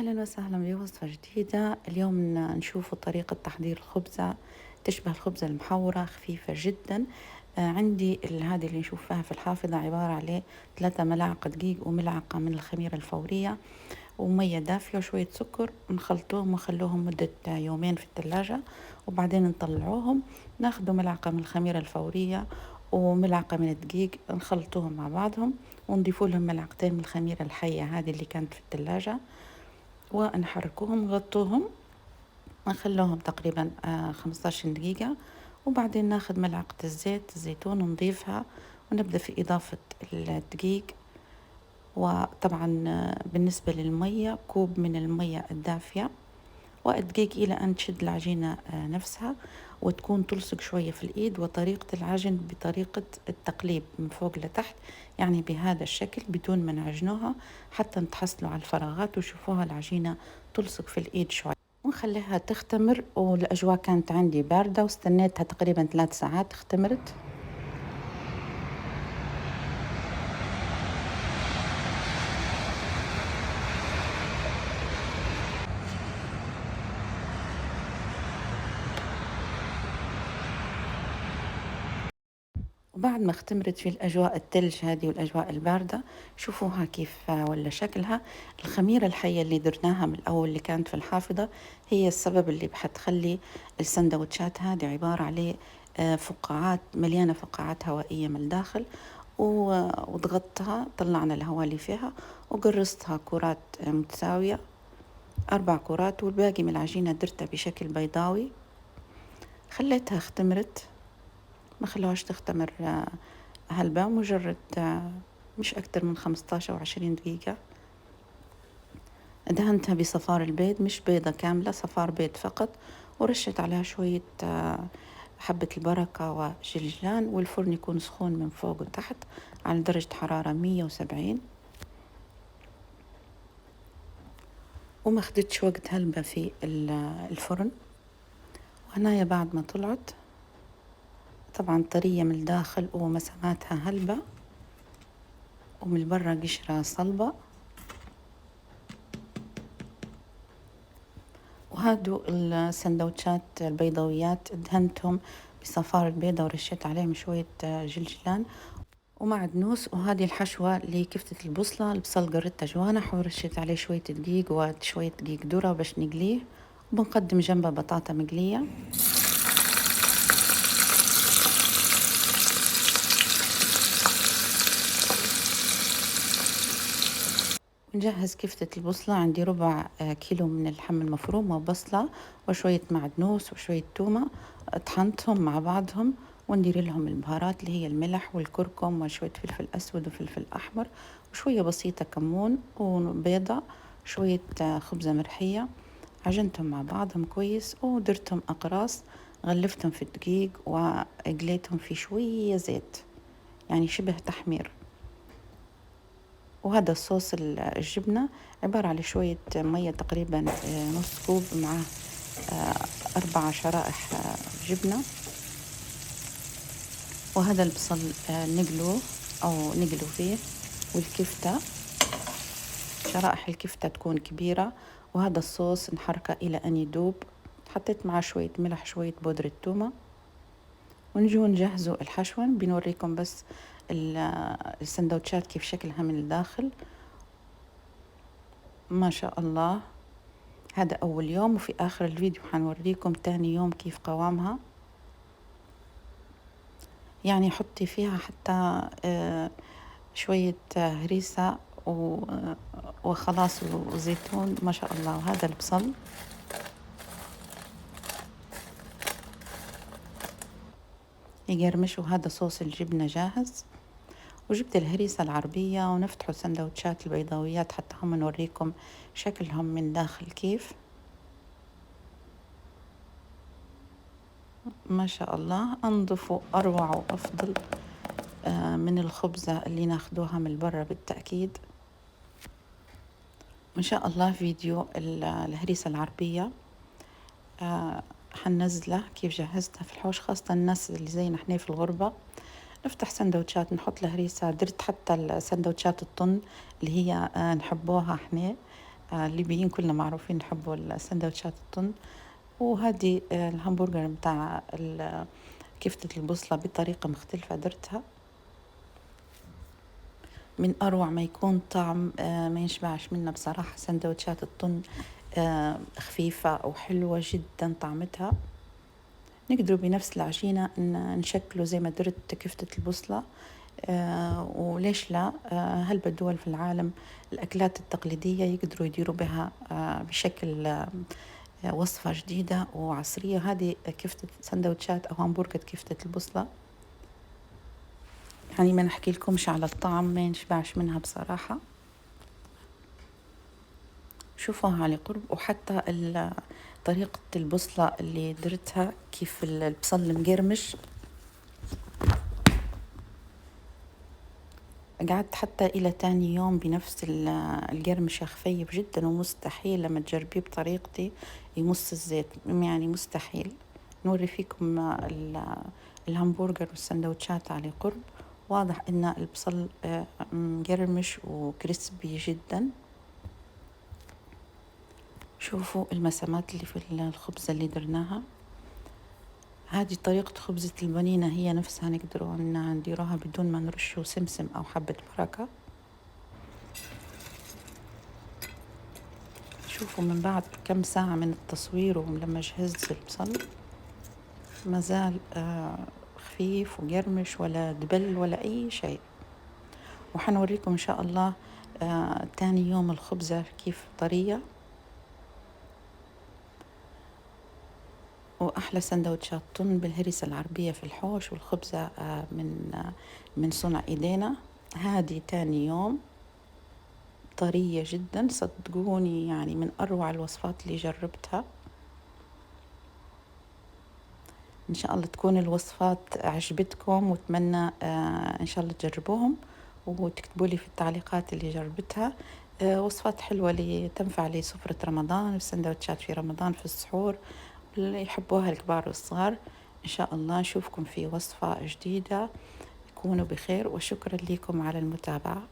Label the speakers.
Speaker 1: أهلا وسهلا بوصفة جديدة. اليوم نشوف طريقة تحضير الخبزة تشبه الخبزة المحورة، خفيفة جدا. عندي هذه اللي نشوفها في الحافظة عبارة عليه 3 ملاعق دقيق وملعقة من الخميرة الفورية ومية دافية وشوية سكر، نخلطوهم ونخلوهم مدة يومين في الثلاجة، وبعدين نطلعوهم. ناخدوا ملعقة من الخميرة الفورية وملعقة من الدقيق، نخلطوهم مع بعضهم ونضيفوا لهم ملعقتين من الخميرة الحية هذه اللي كانت في الثلاجة، ونحركوهم نغطوهم نخلوهم تقريبا 15 دقيقة. وبعدين ناخد ملعقة الزيتون ونضيفها، ونبدأ في إضافة الدقيق. وطبعا بالنسبة للمية كوب من المية الدافية والدقيق إلى أن تشد العجينة نفسها وتكون تلصق شوية في الإيد. وطريقة العجن بطريقة التقليب من فوق لتحت، يعني بهذا الشكل بدون ما نعجنوها حتى نتحصلوا على الفراغات وشوفوها العجينة تلصق في الإيد شوي. ونخليها تختمر، والأجواء كانت عندي باردة واستنيتها تقريبا 3 ساعات اختمرت. وبعد ما اختمرت في الأجواء الثلج هذه والأجواء الباردة، شوفوها كيف ولا شكلها. الخميرة الحية اللي درناها من الأول اللي كانت في الحافظة هي السبب اللي حتخلي السندوتشات هذه عبارة عليه فقاعات مليانة، فقاعات هوائية من الداخل. وضغطتها، طلعنا الهواء اللي فيها وقرصتها كرات متساوية، 4 كرات، والباقي من العجينة درتها بشكل بيضاوي. خليتها اختمرت، ما خلوهاش تختمر هلبة، مجرد مش أكتر من 15 أو 20 دقيقة. دهنتها بصفار البيض، مش بيضة كاملة، صفار بيض فقط، ورشت عليها شوية حبة البركة وجلجلان. والفرن يكون سخون من فوق وتحت على درجة حرارة 170. وما خدتش وقت هلبة في الفرن. وهنايا بعد ما طلعت طبعا طرية من الداخل ومساماتها هلبة، ومن برا قشرة صلبة. وهادو السندوتشات البيضاويات دهنتهم بصفار البيضة ورشيت عليهم شوية جلجلان ومعدنوس. وهذه الحشوة لكفتة البصلة، البصل قريته جوانح ورشيت عليه شوية دقيق وشوية دقيق ذرة باش نقليه. وبنقدم جنبه بطاطا مقلية. نجهز كفتة البصلة، عندي ربع كيلو من اللحم المفروم وبصلة وشوية معدنوس وشوية تومة، طحنتهم مع بعضهم. وندير لهم البهارات اللي هي الملح والكركم وشوية فلفل أسود وفلفل أحمر وشوية بسيطة كمون وبيضة، شوية خبزة مرحية. عجنتهم مع بعضهم كويس ودرتهم أقراص، غلفتهم في الدقيق وقليتهم في شوية زيت، يعني شبه تحمير. وهذا الصوص الجبنة عبارة على شوية مية تقريبا نص كوب، مع 4 شرائح جبنة. وهذا البصل نقلوه أو نقلو فيه. والكفتة شرائح الكفتة تكون كبيرة. وهذا الصوص نحركه إلى أن يذوب. حطيت معه شوية ملح، شوية بودرة ثومة. ونجو نجهزوا الحشوة. بنوريكم بس السندوتشات كيف شكلها من الداخل. ما شاء الله، هذا أول يوم، وفي آخر الفيديو حنوريكم تاني يوم كيف قوامها. يعني حطي فيها حتى شوية هريسة وخلاص وزيتون، ما شاء الله. وهذا البصل يقرمش. وهذا صوص الجبنة جاهز. وجبت الهريسة العربية ونفتحوا سندوتشات البيضاويات حتى هم نوريكم شكلهم من داخل كيف. ما شاء الله، أنظف وأروع وأفضل من الخبزة اللي ناخدوها من برا بالتأكيد. وإن شاء الله فيديو الهريسة العربية حنزله كيف جهزتها في الحوش، خاصة الناس اللي زينا احنا في الغربة نفتح سندوتشات نحط الهريسة. درت حتى السندوتشات الطن اللي هي نحبوها احنا الليبيين كلنا معروفين نحبوا السندوتشات الطن. وهذه الهمبرجر متاع كفتة البصلة بطريقة مختلفة درتها، من أروع ما يكون طعم، ما يشبعش منه بصراحة. سندوتشات الطن خفيفة وحلوة جدا طعمتها. نقدروا بنفس العجينة نشكله زي ما درت كفتة البصلة. وليش لا، هلبة دول في العالم الأكلات التقليدية يقدروا يديروا بها بشكل وصفة جديدة وعصرية. هذه كفتة سندوتشات أو همبرجر كفتة البصلة، يعني ما نحكي لكمش على الطعم، ما نشبعش منها بصراحة. شوفوها على قرب. وحتى طريقة البصلة اللي درتها كيف البصل المقرمش، قعدت حتى إلى تاني يوم بنفس القرمشة خفيف جدا، ومستحيل لما تجربيه بطريقتي يمص الزيت، يعني مستحيل. نوري فيكم الهمبرجر والسندوتشات على قرب، واضح إن البصل مقرمش وكريسبي جدا. شوفوا المسامات اللي في الخبزة اللي درناها. هذه طريقة خبزة البنينة هي نفسها نقدروا نديروها بدون ما نرشوا سمسم أو حبة بركة. شوفوا من بعد كم ساعة من التصوير ولما جهزت البصل مازال خفيف وقرمش ولا دبل ولا أي شيء. وحنوريكم إن شاء الله تاني يوم الخبزة كيف طرية. وأحلى سندوتشات طن بالهريسة العربية في الحوش، والخبزة من صنع إيدينا. هذه تاني يوم طرية جدا صدقوني، يعني من أروع الوصفات اللي جربتها. إن شاء الله تكون الوصفات عجبتكم، وأتمنى إن شاء الله تجربوهم وتكتبوا لي في التعليقات اللي جربتها. وصفات حلوة اللي تنفع لسفرة رمضان، والسندوتشات في رمضان في السحور، اللي يحبوها الكبار والصغار. إن شاء الله نشوفكم في وصفة جديدة. كونوا بخير، وشكرا لكم على المتابعة.